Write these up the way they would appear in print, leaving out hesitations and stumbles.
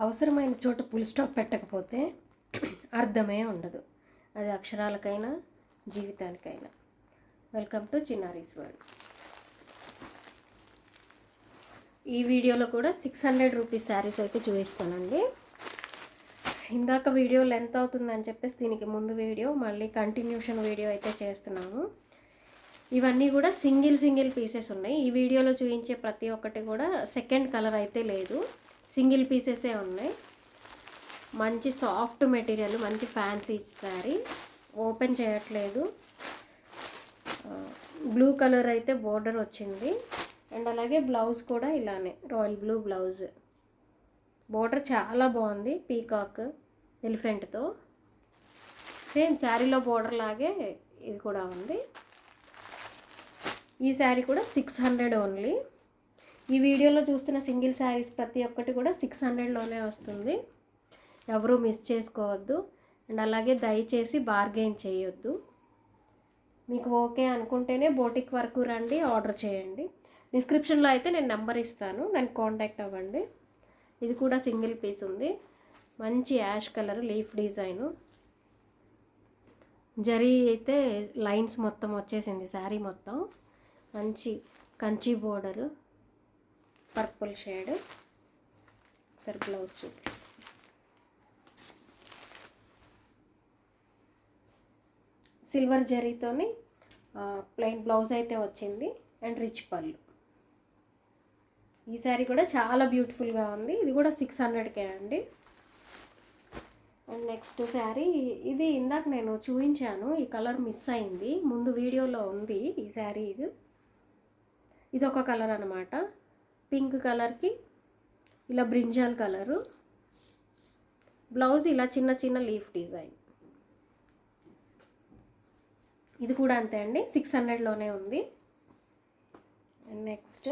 అవసరమైన చోట full stop పెట్టకపోతే అర్థమే ఉండదు. అది అక్షరాలకైనా జీవితానికైనా. Welcome to Chinnari's world. ఈ వీడియోలో కూడా 600 రూపీస్ శారీస్ అయితే చూపిస్తానండి. ఇందాక వీడియో లెంత్ అవుతుందని చెప్పేసి దీనికి ముందు వీడియో మళ్ళీ కంటిన్యూషన్ వీడియో అయితే చేస్తున్నాము. ఇవన్నీ కూడా సింగిల్ పీసెస్ ఉన్నాయి. ఈ వీడియోలో చూపించే ప్రతి ఒక్కటి కూడా సెకండ్ కలర్ అయితే లేదు, సింగిల్ పీసెసే ఉన్నాయి. మంచి సాఫ్ట్ మెటీరియల్, మంచి ఫ్యాన్సీ శారీ. ఓపెన్ చేయట్లేదు. బ్లూ కలర్ అయితే బోర్డర్ వచ్చింది. అండ్ అలాగే బ్లౌజ్ కూడా ఇలానే రాయల్ బ్లూ బ్లౌజ్. బోర్డర్ చాలా బాగుంది, పీకాక్ ఎలిఫెంట్తో. సేమ్ శారీలో బోర్డర్ లాగే ఇది కూడా ఉంది. ఈ శారీ కూడా 600 ఓన్లీ. ఈ వీడియోలో చూస్తున్న సింగిల్ శారీస్ ప్రతి ఒక్కటి కూడా 600లోనే వస్తుంది. ఎవరూ మిస్ చేసుకోవద్దు. అండ్ అలాగే దయచేసి బార్గెయిన్ చేయొద్దు. మీకు ఓకే అనుకుంటేనే బోటిక్ వరకు రండి, ఆర్డర్ చేయండి. డిస్క్రిప్షన్లో అయితే నేను నెంబర్ ఇస్తాను, దానికి కాంటాక్ట్ అవ్వండి. ఇది కూడా సింగిల్ పీస్ ఉంది. మంచి ash colour leaf design. Zari అయితే లైన్స్ మొత్తం వచ్చేసింది శారీ మొత్తం. మంచి కంచి బోర్డరు, పర్పుల్ షేడ్. ఒకసారి బ్లౌజ్ చూపిస్తాను. సిల్వర్ జరీతోని ప్లెయిన్ బ్లౌజ్ అయితే వచ్చింది అండ్ రిచ్ పళ్ళు. ఈ శారీ కూడా చాలా బ్యూటిఫుల్గా ఉంది. ఇది కూడా 600కే అండి. అండ్ నెక్స్ట్ శారీ ఇది ఇందాక నేను చూపించాను, ఈ కలర్ మిస్ అయింది, ముందు వీడియోలో ఉంది ఈ శారీ. ఇది ఒక కలర్ అనమాట. పింక్ కలర్కి ఇలా బ్రింజాల్ కలరు. బ్లౌజ్ ఇలా చిన్న లీఫ్ డిజైన్. ఇది కూడా అంతే అండి, 600లోనే ఉంది. అండ్ నెక్స్ట్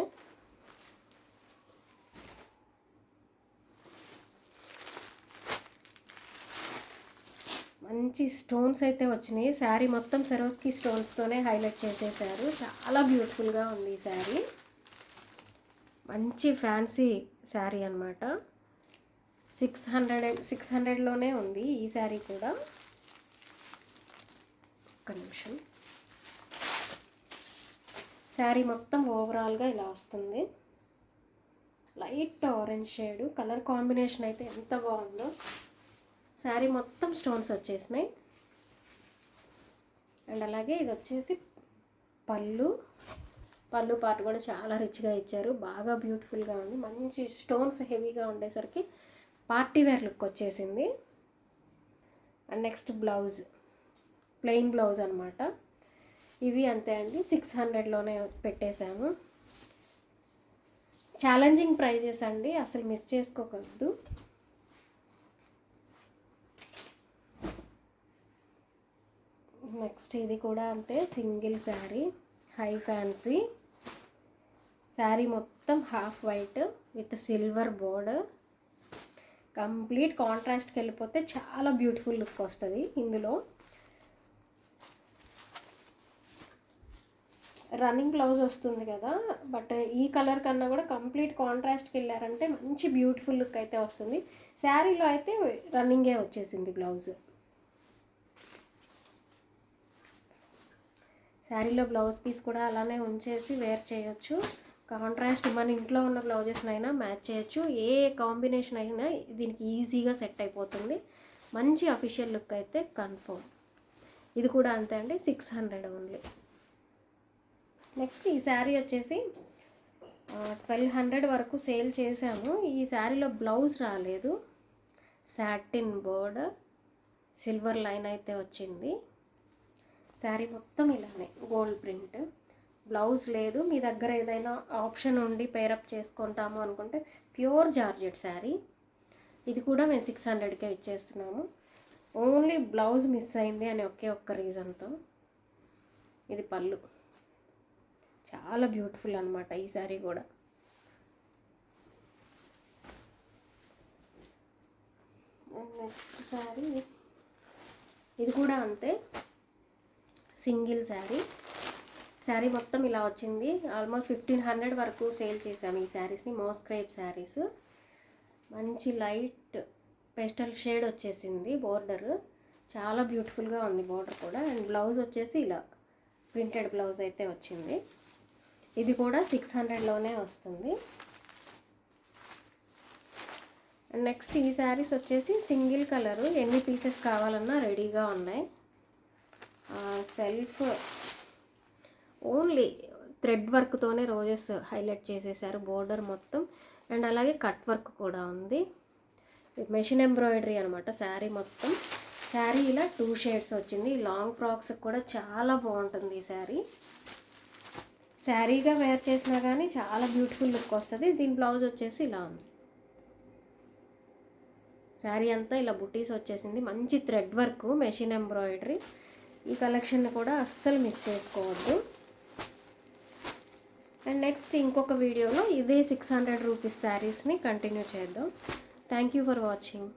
మంచి స్టోన్స్ అయితే వచ్చినాయి. శారీ మొత్తం సెరోస్కి స్టోన్స్తోనే హైలైట్ చేసేసారు. చాలా బ్యూటిఫుల్గా ఉంది ఈ శారీ. మంచి ఫ్యాన్సీ శారీ అనమాట. 600లోనే ఉంది ఈ శారీ కూడా. ఒక్క నిమిషం. శారీ మొత్తం ఓవరాల్గా ఇలా వస్తుంది. Light orange shade colour combination అయితే ఎంత బాగుందో. శారీ మొత్తం స్టోన్స్ వచ్చేసినాయి. అండ్ అలాగే ఇది వచ్చేసి పళ్ళు పార్ట్ కూడా చాలా రిచ్గా ఇచ్చారు. బాగా బ్యూటిఫుల్గా ఉంది. మంచి స్టోన్స్ హెవీగా ఉండేసరికి పార్టీ వేర్ లుక్ వచ్చేసింది. And next blouse plain blouse అనమాట. ఇవి అంతే అండి, 600లోనే పెట్టేశాము. ఛాలెంజింగ్ ప్రైజెస్ అండి, అసలు మిస్ చేసుకోకూడదు. నెక్స్ట్ ఇది కూడా అంతే, single sari, high fancy sari. మొత్తం half white with silver border. Complete కాంట్రాస్ట్కి వెళ్ళిపోతే చాలా బ్యూటిఫుల్ లుక్ వస్తుంది. ఇందులో రన్నింగ్ బ్లౌజ్ వస్తుంది కదా, బట్ ఈ కలర్ కన్నా కూడా కంప్లీట్ కాంట్రాస్ట్కి వెళ్ళారంటే మంచి బ్యూటిఫుల్ లుక్ అయితే వస్తుంది. శారీలో అయితే రన్నింగే వచ్చేసింది బ్లౌజ్. శారీలో బ్లౌజ్ పీస్ కూడా అలానే ఉంచేసి వేర్ చేయొచ్చు. కాంట్రాస్ట్ మన ఇంట్లో ఉన్న బ్లౌజెస్నైనా మ్యాచ్ చేయొచ్చు. ఏ కాంబినేషన్ అయినా దీనికి ఈజీగా సెట్ అయిపోతుంది. మంచి అఫీషియల్ లుక్ అయితే కన్ఫర్మ్. ఇది కూడా అంతే అండి, 600 ఓన్లీ. నెక్స్ట్ ఈ శారీ వచ్చేసి 1200 వరకు సేల్ చేశాము. ఈ శారీలో బ్లౌజ్ రాలేదు. సాటిన్ బోర్డర్ సిల్వర్ లైన్ అయితే వచ్చింది. శారీ మొత్తం ఇలానే గోల్డ్ ప్రింట్. బ్లౌజ్ లేదు. మీ దగ్గర ఏదైనా ఆప్షన్ ఉండి పేరప్ చేసుకుంటాము అనుకుంటే ప్యూర్ జార్జెట్ శారీ. ఇది కూడా మేము 600కే ఇచ్చేస్తున్నాము. ఓన్లీ బ్లౌజ్ మిస్ అయింది అని ఒక్క రీజన్తో. ఇది పళ్ళు. చాలా బ్యూటిఫుల్ అనమాట ఈ శారీ కూడా. నెక్స్ట్ శారీ ఇది కూడా అంతే, సింగిల్ శారీ మొత్తం ఇలా వచ్చింది. ఆల్మోస్ట్ 1500 వరకు సేల్ చేసాము ఈ శారీస్ని. మోస్ క్రేప్ శారీస్. మంచి లైట్ పేస్టల్ షేడ్ వచ్చేసింది బోర్డర్. చాలా బ్యూటిఫుల్గా ఉంది బోర్డర్ కూడా. అండ్ బ్లౌజ్ వచ్చేసి ఇలా ప్రింటెడ్ బ్లౌజ్ అయితే వచ్చింది. ఇది కూడా 600లోనే వస్తుంది. అండ్ నెక్స్ట్ ఈ శారీస్ వచ్చేసి సింగిల్ కలరు, ఎన్ని పీసెస్ కావాలన్నా రెడీగా ఉన్నాయి. సెల్ఫ్ ఓన్లీ థ్రెడ్ వర్క్తోనే రోజెస్ హైలైట్ చేసేసారు బోర్డర్ మొత్తం. అండ్ అలాగే కట్ వర్క్ కూడా ఉంది. మెషిన్ ఎంబ్రాయిడరీ అనమాట శారీ మొత్తం. శారీ ఇలా 2 షేడ్స్ వచ్చింది. లాంగ్ ఫ్రాక్స్ కూడా చాలా బాగుంటుంది ఈ శారీ. శారీగా వేర్ చేసినా కానీ చాలా బ్యూటిఫుల్ లుక్ వస్తుంది. దీని బ్లౌజ్ వచ్చేసి ఇలా ఉంది. శారీ అంతా ఇలా బుటీస్ వచ్చేసింది. మంచి థ్రెడ్ వర్క్, మెషిన్ ఎంబ్రాయిడరీ. ఈ కలెక్షన్ కూడా అస్సలు మిస్ చేసుకోవద్దు. అండ్ నెక్స్ట్ ఇంకొక వీడియోలో ఇదే 600 రూపీస్ శారీస్ని కంటిన్యూ చేద్దాం. Thank you for watching.